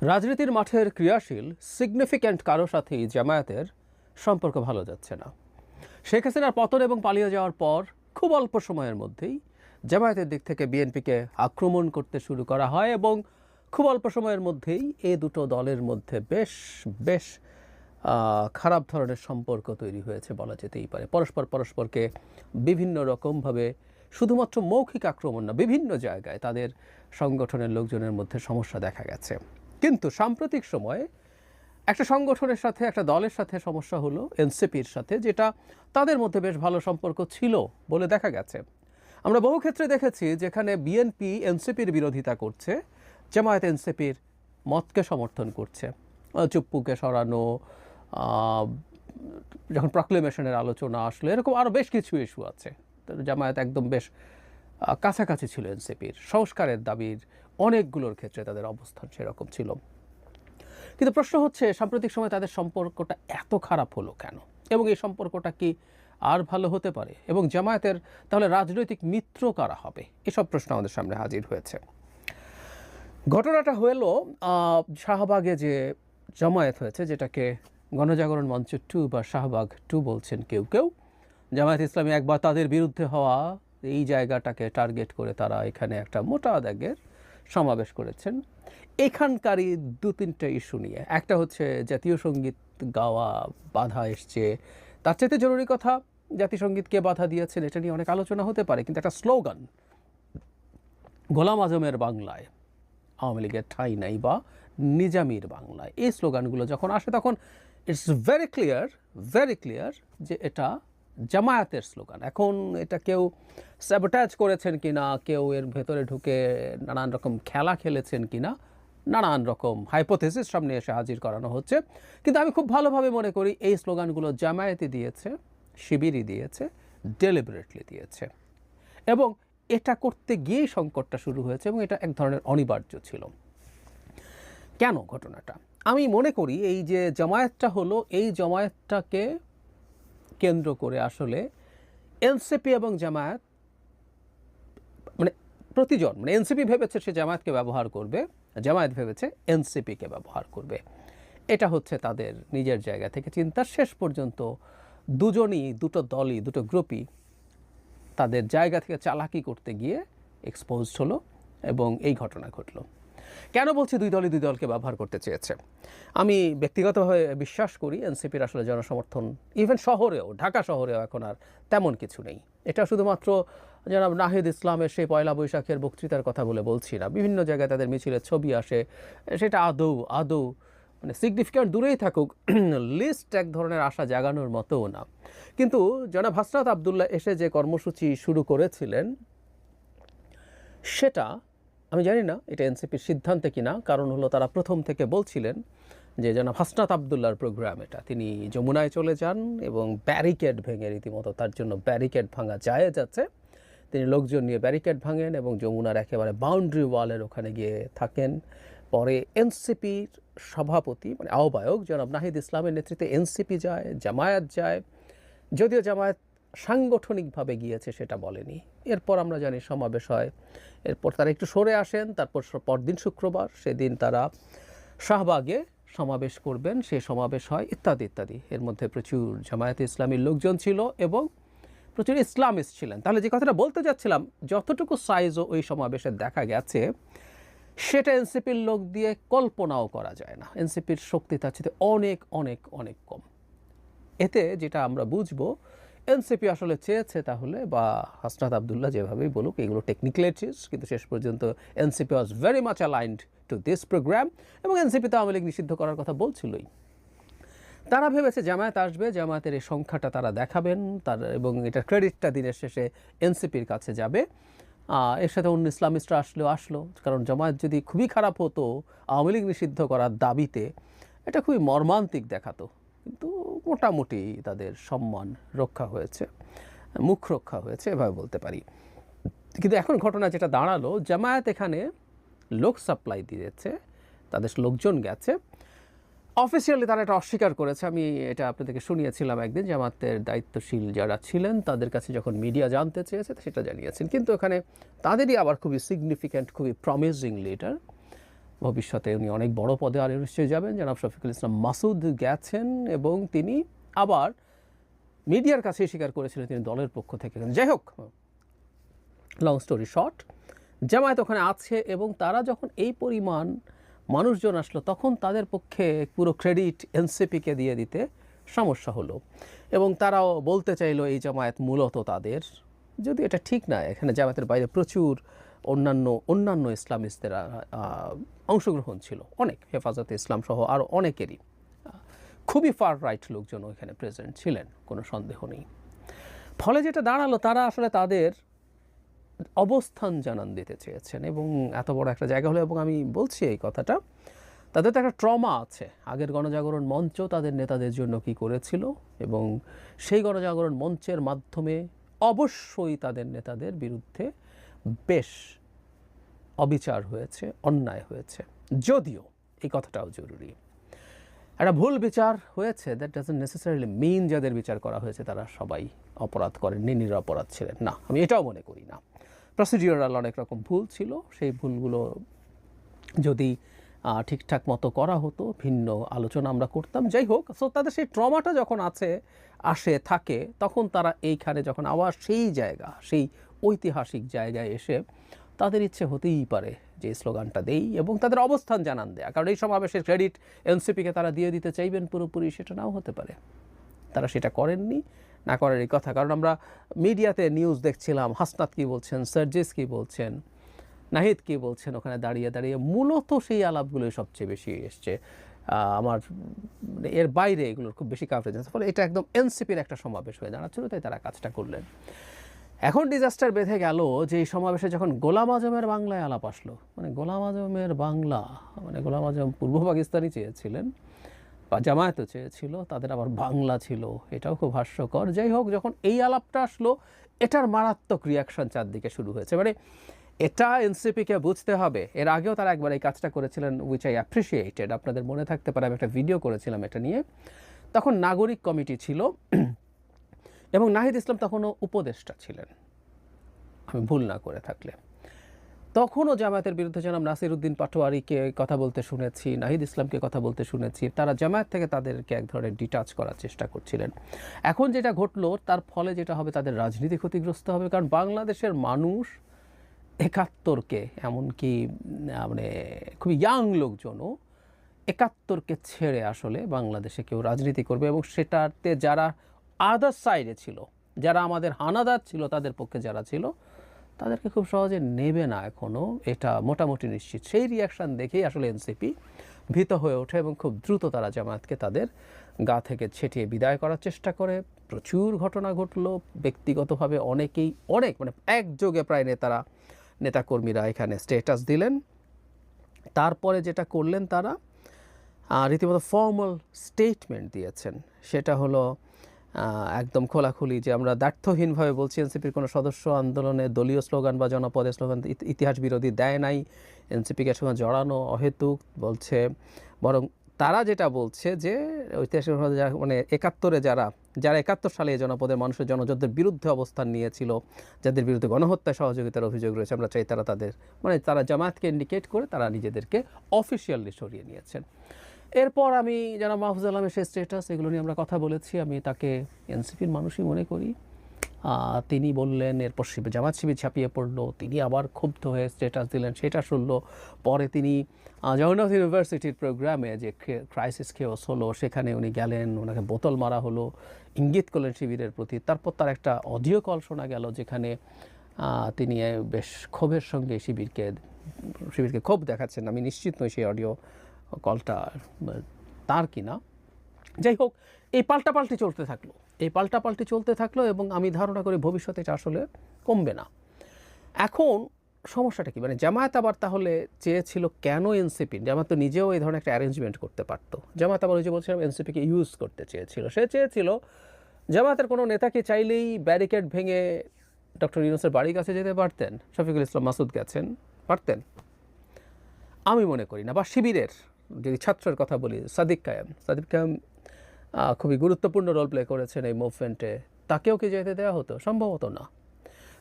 রাজনীতির মাঠের ক্রিয়াশীল সিগনিফিক্যান্ট কারো সাথেই জামায়াতের সম্পর্ক ভালো যাচ্ছে না। শেখ হাসিনার পতন এবং পালিয়ে যাওয়ার পর খুব অল্প সময়ের মধ্যেই জামায়াতের দিক থেকে বিএনপিকে আক্রমণ করতে শুরু করা হয় এবং খুব অল্প সময়ের মধ্যেই এই দুটো দলের মধ্যে বেশ বেশ খারাপ ধরনের সম্পর্ক তৈরি হয়েছে বলা যেতেই পারে। পরস্পরকে বিভিন্ন রকমভাবে শুধুমাত্র মৌখিক আক্রমণ না, বিভিন্ন জায়গায় তাদের সংগঠনের লোকজনের মধ্যে সমস্যা দেখা গেছে। কিন্তু সাম্প্রতিক সময়ে একটা সংগঠনের সাথে, একটা দলের সাথে সমস্যা হলো এনসিপির সাথে, যেটা তাদের মধ্যে বেশ ভালো সম্পর্ক ছিল বলে দেখা গেছে। আমরা বহু ক্ষেত্রে দেখেছি যেখানে বিএনপি এনসিপির বিরোধিতা করছে, জামায়াত এনসিপির মতকে সমর্থন করছে। চুপ্পুকে সরানো, যখন প্রক্লেমেশনের আলোচনা আসলো, এরকম আরও বেশ কিছু ইস্যু আছে। জামায়াত একদম বেশ কাছাকাছি ছিল এনসিপির। সংস্কারের দাবির অনেকগুলোর ক্ষেত্রে তাদের অবস্থান সেরকম ছিল। কিন্তু প্রশ্ন হচ্ছে, সাম্প্রতিক সময় তাদের সম্পর্কটা এত খারাপ হলো কেন, এবং এই সম্পর্কটা কি আর ভালো হতে পারে, এবং জামায়াতের তাহলে রাজনৈতিক মিত্র কারা হবে? এসব প্রশ্ন আমাদের সামনে হাজির হয়েছে। ঘটনাটা হলো শাহবাগে যে জামায়াত হয়েছে, যেটাকে গণজাগরণ মঞ্চ 2 বা শাহবাগ 2 বলছেন কেউ কেউ। জামায়াত ইসলামী একবার তাদের বিরুদ্ধে হওয়া এই জায়গাটাকে টার্গেট করে তারা এখানে একটা মোটা দাগের সমাবেশ করেছেন। এখানকারই 2-3টা ইস্যু নিয়ে। একটা হচ্ছে জাতীয় সঙ্গীত গাওয়া বাধা এসছে। তার চাইতে জরুরি কথা, জাতীয় সঙ্গীতকে বাধা দিয়েছেন এটা নিয়ে অনেক আলোচনা হতে পারে, কিন্তু একটা স্লোগান, গোলাম আজমের বাংলায় আওয়ামী লীগের ঠাঁই নাই বা নিজামীর বাংলায়, এই স্লোগানগুলো যখন আসে তখন ইটস ভেরি ক্লিয়ার যে এটা জামায়াতের স্লোগান। এখন এটা কেউ স্যাবোটাজ করেছেন কিনা, কেউ এর ভেতরে ঢুকে নানান রকম খেলা খেলেছেন কিনা, নানান রকম হাইপোথেসিস সামনে এসে হাজির করানো হচ্ছে। কিন্তু আমি খুব ভালোভাবে মনে করি এই স্লোগানগুলো জামায়াতই দিয়েছে, শিবিরই দিয়েছে, ডেলিবারেটলি দিয়েছে, এবং এটা করতে গিয়েই সংকটটা শুরু হয়েছে, এবং এটা এক ধরনের অনিবার্য ছিল। কেন ঘটনাটা? আমি মনে করি এই যে জামায়াতটা হলো, এই জামায়াতটাকে কেন্দ্র করে আসলে এনসিপি এবং জামায়াত, মানে প্রতিজন, মানে এনসিপি ভেবেছে সে জামায়াতকে ব্যবহার করবে, জামায়াত ভেবেছে এনসিপিকে ব্যবহার করবে। এটা হচ্ছে তাদের নিজের জায়গা থেকে চিন্তা। শেষ পর্যন্ত দুজনই, দুটো দলই, দুটো গ্রুপই তাদের জায়গা থেকে চালাকি করতে গিয়ে এক্সপোজড হলো এবং এই ঘটনা ঘটলো। কেন বলছি দুই দলই দুই দলকে ব্যবহার করতে চেয়েছে? আমি ব্যক্তিগতভাবে বিশ্বাস করি এনসিপির আসলে জনসমর্থন ইভেন শহরেও, ঢাকা শহরেও এখন আর তেমন কিছু নেই। এটা শুধুমাত্র জনাব নাহিদ ইসলামের সেই পয়লা বৈশাখের বক্তৃতার কথা বলে বলছি না। বিভিন্ন জায়গায় তাদের মিছিলের ছবি আসে, সেটা আদৌ মানে সিগনিফিক্যান্ট দূরেই থাকুক, লিস্ট এক ধরনের আশা জাগানোর মতোও না। কিন্তু জনাব হাসনাত আবদুল্লাহ এসে যে কর্মসূচি শুরু করেছিলেন, সেটা আমি জানি না এটা এনসিপির সিদ্ধান্তে কিনা। কারণ হলো তারা প্রথম থেকে বলছিলেন যে জনাব হাসনাত আবদুল্লাহর প্রোগ্রাম এটা, তিনি যমুনায় চলে যান এবং ব্যারিকেড ভেঙে, রীতিমতো তার জন্য ব্যারিকেড ভাঙা জায়েজ আছে, তিনি লোকজন নিয়ে ব্যারিকেড ভাঙেন এবং যমুনার একেবারে বাউন্ডারি ওয়ালের ওখানে গিয়ে থাকেন। পরে এনসিপির সভাপতি, মানে আহ্বায়ক জনাব নাহিদ ইসলামের নেতৃত্বে এনসিপি যায়, জামায়াত যায়। যদিও জামায়াত সাংগঠনিকভাবে গিয়েছে সেটা বলেনি। এরপর আমরা জানি সমাবেশ হয়, এরপর তারা একটু সরে আসেন, তারপর পরদিন শুক্রবার সেদিন তারা শাহবাগে সমাবেশ করবেন, সেই সমাবেশ হয়, ইত্যাদি ইত্যাদি। এর মধ্যে প্রচুর জামায়াতে ইসলামীর লোকজন ছিল এবং প্রচুর ইসলামিস্ট ছিলেন। তাহলে যে কথাটা বলতে যাচ্ছিলাম, যতটুকু সাইজও ওই সমাবেশে দেখা গেছে সেটা এনসিপির লোক দিয়ে কল্পনাও করা যায় না। এনসিপির শক্তি তার চেয়ে অনেক অনেক অনেক কম। এতে যেটা আমরা বুঝবো, এনসিপি আসলে চেয়েছে তাহলে, বা হাসনাত আবদুল্লাহ যেভাবেই বলুক, এগুলো টেকনিক্যালিটিস, কিন্তু শেষ পর্যন্ত NCP was very much aligned to this program, এবং এনসিপি তো আওয়ামী লীগ নিষিদ্ধ করার কথা বলছিলই। তারা ভেবেছে জামায়াত আসবে, জামায়াতের এই সংখ্যাটা তারা দেখাবেন, তার এবং এটার ক্রেডিটটা দিনের শেষে এনসিপির কাছে যাবে। এর সাথে অন্য ইসলামিস্টরা আসলো, কারণ জামায়াত যদি খুবই খারাপ হতো আওয়ামী লীগ নিষিদ্ধ করার দাবিতে, এটা খুবই মর্মান্তিক দেখাতো। কিন্তু মোটামুটি তাদের সম্মান রক্ষা হয়েছে, মুখ রক্ষা হয়েছে, এভাবে বলতে পারি। কিন্তু এখন ঘটনা যেটা দাঁড়ালো, জামায়াত এখানে লোক সাপ্লাই দিয়েছে, তাদের লোকজন গেছে। অফিসিয়ালি তারা এটা অস্বীকার করেছে। আমি এটা আপনাদেরকে শুনিয়েছিলাম একদিন, জামাতের দায়িত্বশীল যারা ছিলেন তাদের কাছে যখন মিডিয়া জানতে চেয়েছে সেটা জানিয়েছেন। কিন্তু এখানে তাদেরই আবার খুবই সিগনিফিক্যান্ট, খুবই প্রমিজিং লিডার ভবিষ্যতে উনি অনেক বড় পদে আর নিশ্চয়ই যাবেন। জনাব শফিকুল ইসলাম মাসুদ গেছেন এবং তিনি আবার মিডিয়ার কাছে স্বীকার করেছিলেন তিনি দলের পক্ষ থেকে। যাই হোক, লং স্টোরি শর্ট, জামায়াত ওখানে আছে এবং তারা যখন এই পরিমাণ মানুষজন আসলো তখন তাদের পক্ষে পুরো ক্রেডিট এনসিপিকে দিয়ে দিতে সমস্যা হলো এবং তারাও বলতে চাইলো এই জামায়াত মূলত তাদের, যদি এটা ঠিক না। এখানে জামায়াতের বাইরে প্রচুর অন্যান্য ইসলামিস্টদের অংশগ্রহণ ছিল, অনেক, হেফাজতে ইসলাম সহ আরও অনেকেরই খুবই ফার রাইট লোকজন ওইখানে প্রেজেন্ট ছিলেন, কোনো সন্দেহ নেই। ফলে যেটা দাঁড়ালো, তারা আসলে তাদের অবস্থান জানান দিতে চেয়েছেন এবং এত বড় একটা জায়গা হলো, এবং আমি বলছি এই কথাটা, তাদের তো একটা ট্রমা আছে। আগের গণজাগরণ মঞ্চ তাদের নেতাদের জন্য কি করেছিল এবং সেই গণজাগরণ মঞ্চের মাধ্যমে অবশ্যই তাদের নেতাদের বিরুদ্ধে বেশ অবিচার হয়েছে, অন্যায় হয়েছে। যদিও এই কথাটাও জরুরি, একটা ভুল বিচার হয়েছে, দ্যাট ডাজন্ট নেসেসারিলি মিন যাদের বিচার করা হয়েছে তারা সবাই অপরাধ করেননি, নিরপরাধ ছিলেন না, আমি এটাও মনে করি না। প্রসিডিওরাল অনেক রকম ভুল ছিল, সেই ভুলগুলো যদি ঠিকঠাক মতো করা হতো ভিন্ন আলোচনা আমরা করতাম। যাই হোক, সো তাদের সেই ট্রমাটা যখন থাকে তখন তারা এইখানে যখন আবার সেই জায়গা, সেই ঐতিহাসিক জায়গায় এসে তাদের ইচ্ছে হতেই পারে যে স্লোগানটা দেই এবং তাদের অবস্থান জানান দেয়া, কারণ এই সমাবেশের ক্রেডিট এনসিপিকে তারা দিয়ে দিতে চাইবেন পুরোপুরি, সেটা নাও হতে পারে। তারা সেটা করেননি, না করার এই কথা। কারণ আমরা মিডিয়াতে নিউজ দেখছিলাম, হাসনাত কী বলছেন, সার্জিস কী বলছেন, নাহিদ কী বলছেন, ওখানে দাঁড়িয়ে দাঁড়িয়ে মূলত সেই আলাপগুলোই সবচেয়ে বেশি এসছে। আমার এর বাইরে এগুলোর খুব বেশি কাভারেজ আছে। ফলে এটা একদম এনসিপির একটা সমাবেশ হয়ে দাঁড়াচ্ছিল, তাই তারা কাজটা করলেন। এখন ডিজাস্টার বেঁধে গেল যে এই সমাবেশে যখন গোলাম আজমের বাংলায় আলাপ আসলো, মানে গোলাম আজমের বাংলা, মানে গোলাম আজম পূর্ব পাকিস্তানি চেয়েছিলেন বা জামায়াতও চেয়েছিল, তাদের আবার বাংলা ছিল, এটাও খুব হাস্যকর। যাই হোক, যখন এই আলাপটা আসলো এটার মারাত্মক রিয়াকশন চারদিকে শুরু হয়েছে। মানে এটা এনসিপিকে বুঝতে হবে। এর আগেও তারা একবার এই কাজটা করেছিলেন, উইচ আই অ্যাপ্রিসিয়েটেড, আপনাদের মনে থাকতে পারে, আমি একটা ভিডিও করেছিলাম এটা নিয়ে। তখন নাগরিক কমিটি ছিল এবং নাহিদ ইসলাম তখনও উপদেষ্টা ছিলেন, আমি ভুল না করে থাকলে। তখনও জামায়াতের বিরুদ্ধে জনাব নাসির উদ্দিন পাটোয়ারিকে কথা বলতে শুনেছি, নাহিদ ইসলামকে কথা বলতে শুনেছি। তারা জামায়াত থেকে তাদেরকে এক ধরনের ডিটাচ করার চেষ্টা করছিলেন। এখন যেটা ঘটলো তার ফলে যেটা হবে, তাদের রাজনীতি ক্ষতিগ্রস্ত হবে। কারণ বাংলাদেশের মানুষ ৭১কে, এমনকি মানে খুবই ইয়াং লোকজনও ৭১কে ছেড়ে আসলে বাংলাদেশে কেউ রাজনীতি করবে, এবং সেটাতে যারা আদার সাইডে ছিল, যারা আমাদের হানাদার ছিল, তাদের পক্ষে যারা ছিল, তাদেরকে খুব সহজে নেবে না এখনও, এটা মোটামুটি নিশ্চিত। সেই রিয়াকশান দেখেই আসলে এনসিপি ভীত হয়ে ওঠে এবং খুব দ্রুত তারা জামায়াতকে তাদের গা থেকে ছেটিয়ে বিদায় করার চেষ্টা করে। প্রচুর ঘটনা ঘটলো, ব্যক্তিগতভাবে অনেকেই মানে একযোগে প্রায় নেতাকর্মীরা এখানে স্ট্যাটাস দিলেন। তারপরে যেটা করলেন, তারা রীতিমতো ফর্মাল স্টেটমেন্ট দিয়েছেন। সেটা হলো একদম খোলাখুলি যে আমরা দ্ব্যর্থহীনভাবে বলছি, এনসিপির কোনো সদস্য আন্দোলনে দলীয় স্লোগান বা জনপদের স্লোগান ইতিহাস বিরোধী দেয় নাই, এনসিপিকে সঙ্গে জড়ানো অহেতুক বলছে। বরং তারা যেটা বলছে যে ঐতিহাসিক মানে ৭১-এ যারা ৭১ সালে এই জনপদের মানুষের জনযুদ্ধের বিরুদ্ধে অবস্থান নিয়েছিল, যাদের বিরুদ্ধে গণহত্যায় সহযোগিতার অভিযোগ রয়েছে, আমরা চাই তারা জামায়াতকে ইন্ডিকেট করে তারা নিজেদেরকে অফিসিয়ালি সরিয়ে নিয়েছেন। এরপর আমি জনাব মাহফুজ আলমের সেই স্ট্যাটাস, এগুলো নিয়ে আমরা কথা বলেছি। আমি তাকে এনসিপির মানুষই মনে করি। তিনি বললেন, এরপর জামাত শিবির ছাপিয়ে পড়লো, তিনি আবার ক্ষুব্ধ হয়ে স্ট্যাটাস দিলেন, সেটা শুনলো। পরে তিনি জগন্নাথ ইউনিভার্সিটির প্রোগ্রামে যে ক্রাইসিস কেওস হলো সেখানে উনি গেলেন, ওনাকে বোতল মারা হলো, ইঙ্গিত করলেন শিবিরের প্রতি। তারপর তার একটা অডিও কল শোনা গেল যেখানে তিনি বেশ ক্ষোভের সঙ্গে শিবিরকে ক্ষোভ দেখাচ্ছেন। আমি নিশ্চিত নই সেই অডিও কলটা তার কিনা। যাই হোক, এই পাল্টাপাল্টি চলতে থাকলো এবং আমি ধারণা করি ভবিষ্যতে এটা আসলে কমবে না। এখন সমস্যাটা কি, মানে জামায়াত আবার তাহলে চেয়েছিল কেন জামায়াত তো নিজেও এই ধরনের একটা অ্যারেঞ্জমেন্ট করতে পারতো। জামায়াত আবার ওই যে বলছিলাম এনসিপিকে ইউজ করতে চেয়েছিল। সে চেয়েছিল জামায়াতের কোনো নেতাকে চাইলেই ব্যারিকেড ভেঙে ডক্টর ইউনূসের বাড়ির কাছে যেতে পারতেন, শফিকুল ইসলাম মাসুদ গেছেন, পারতেন? আমি মনে করি না। বা শিবিরের যদি ছাত্রের কথা বলি, সাদিক কায়েম খুবই গুরুত্বপূর্ণ রোল প্লে করেছেন এই মুভমেন্টে, তাকেও কি যেতে দেওয়া হতো? সম্ভবত না।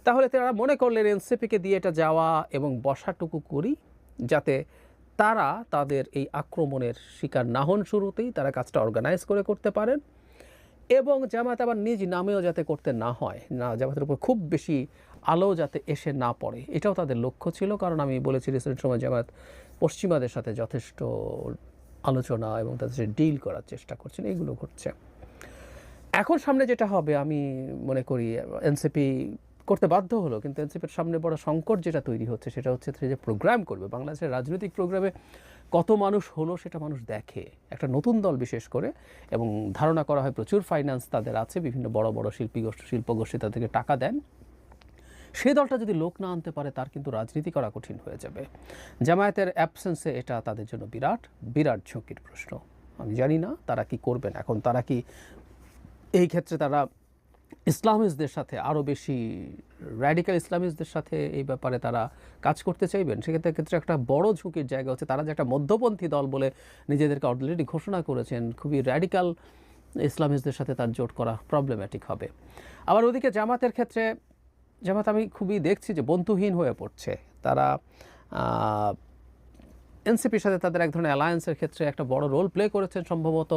তাহলে তারা মনে করলেন এনসিপিকে দিয়ে এটা যাওয়া এবং বসাটুকু করি, যাতে তারা তাদের এই আক্রমণের শিকার না হন শুরুতেই, তারা কাজটা অর্গানাইজ করে করতে পারেন, এবং জামায়াত আবার নিজ নামেও যাতে করতে না হয়, না জামায়াতের উপর খুব বেশি আলো যাতে এসে না পড়ে, এটাও তাদের লক্ষ্য ছিল। কারণ আমি বলেছি রিসেন্ট সময় জামায়াত পশ্চিমাদের সাথে যথেষ্ট আলোচনা এবং তাদের সাথে ডিল করার চেষ্টা করছেন, এইগুলো ঘটছে। এখন সামনে যেটা হবে আমি মনে করি এনসিপি করতে বাধ্য হলো, কিন্তু এনসিপির সামনে বড় সংকট যেটা তৈরি হচ্ছে সেটা হচ্ছে যে প্রোগ্রাম করবে বাংলাদেশের রাজনৈতিক প্রোগ্রামে কত মানুষ হলো সেটা মানুষ দেখে, একটা নতুন দল বিশেষ করে, এবং ধারণা করা হয় প্রচুর ফাইন্যান্স তাদের আছে, বিভিন্ন বড় বড় শিল্পগোষ্ঠী তাদেরকে টাকা দেন। সেই দলটা যদি লোক না আনতে পারে তার কিন্তু রাজনীতি করা কঠিন হয়ে যাবে। জামায়াতের অ্যাবসেন্সে এটা তাদের জন্য বিরাট বিরাট ঝুঁকির প্রশ্ন। আমি জানি না তারা কি করবেন। এখন তারা কি এই ক্ষেত্রে তারা ইসলামিস্টদের সাথে আরও বেশি র্যাডিক্যাল ইসলামিস্টদের সাথে এই ব্যাপারে তারা কাজ করতে চাইবেন, সেক্ষেত্রে একটা বড় ঝুঁকির জায়গা হচ্ছে তারা যে একটা মধ্যপন্থী দল বলে নিজেদেরকে অলরেডি ঘোষণা করেছেন, খুবই র্যাডিক্যাল ইসলামিস্টদের সাথে তার জোট করা প্রবলেম্যাটিক হবে। আবার ওদিকে জামাতের ক্ষেত্রে জামাত আমি খুবই দেখছি যে বন্ধুহীন হয়ে পড়ছে। তারা এনসিপির সাথে তাদের এক ধরনের অ্যালায়েন্সের ক্ষেত্রে একটা বড় রোল প্লে করেছেন সম্ভবত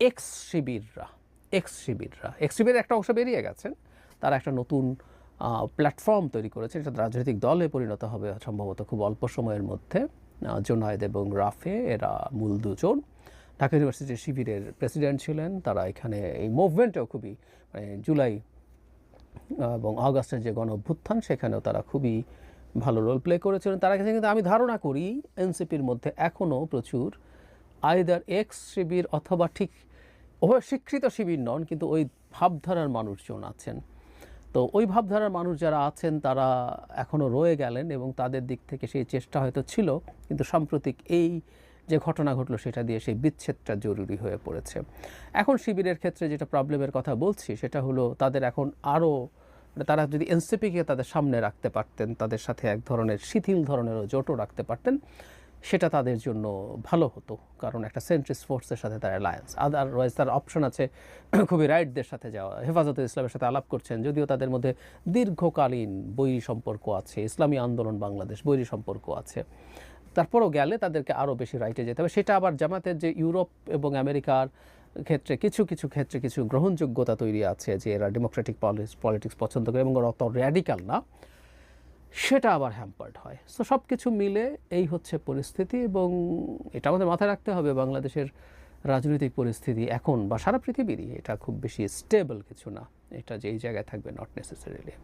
এক্স শিবিরের একটা অংশ বেরিয়ে গেছেন, তারা একটা নতুন প্ল্যাটফর্ম তৈরি করেছে, এটা রাজনৈতিক দলে পরিণত হবে সম্ভবত খুব অল্প সময়ের মধ্যে। জোনায়েদ এবং রাফে এরা মূল দুজন, ঢাকা ইউনিভার্সিটির শিবিরের প্রেসিডেন্ট ছিলেন, তারা এখানে এই মুভমেন্টেও খুবই জুলাই এবং আগস্টের যে গণ অভ্যুত্থান সেখানেও তারা খুবই ভালো রোল প্লে করেছিলেন। তারা কাছে কিন্তু আমি ধারণা করি এনসিপির মধ্যে এখনও প্রচুর আইদার এক্স শিবির অথবা ঠিক স্বীকৃত শিবির নন, কিন্তু ওই ভাবধারার মানুষজন আছেন। তো ওই ভাবধারার মানুষ যারা আছেন তারা এখনও রয়ে গেলেন, এবং তাদের দিক থেকে সেই চেষ্টা হয়তো ছিল, কিন্তু সাম্প্রতিক এই যে ঘটনা ঘটলো সেটা দিয়ে সেই বিচ্ছেদটা জরুরি হয়ে পড়েছে। এখন শিবিরের ক্ষেত্রে যেটা প্রবলেমের কথা বলছি সেটা হলো তাদের এখন আরও তারা যদি এনসিপিকে তাদের সামনে রাখতে পারতেন, তাদের সাথে এক ধরনের শিথিল ধরনেরও জোটও রাখতে পারতেন, সেটা তাদের জন্য ভালো হতো। কারণ একটা সেন্ট্রিস্ট ফোর্সের সাথে তার অ্যালায়েন্স, আদারওয়াইজ তার অপশন আছে খুবই রাইটদের সাথে যাওয়া। হেফাজতে ইসলামের সাথে আলাপ করছেন, যদিও তাদের মধ্যে দীর্ঘকালীন বৈরী সম্পর্ক আছে, ইসলামী আন্দোলন বাংলাদেশ বৈরী সম্পর্ক আছে, তারপরও গেলে তাদেরকে আরও বেশি রাইটে যেতে হবে। সেটা আবার জামাতের যে ইউরোপ এবং আমেরিকার ক্ষেত্রে কিছু ক্ষেত্রে কিছু গ্রহণযোগ্যতা তৈরি আছে যে এরা ডেমোক্রেটিক পলিটিক্স পছন্দ করে এবং অত র্যাডিক্যাল না, সেটা আবার হ্যাম্পার্ড হয়। সো সব কিছু মিলে এই হচ্ছে পরিস্থিতি, এবং এটা আমাদের মাথায় রাখতে হবে বাংলাদেশের রাজনৈতিক পরিস্থিতি এখন বা সারা পৃথিবীরই এটা খুব বেশি স্টেবল কিছু না, এটা যেই জায়গায় থাকবে নট নেসেসারিলি।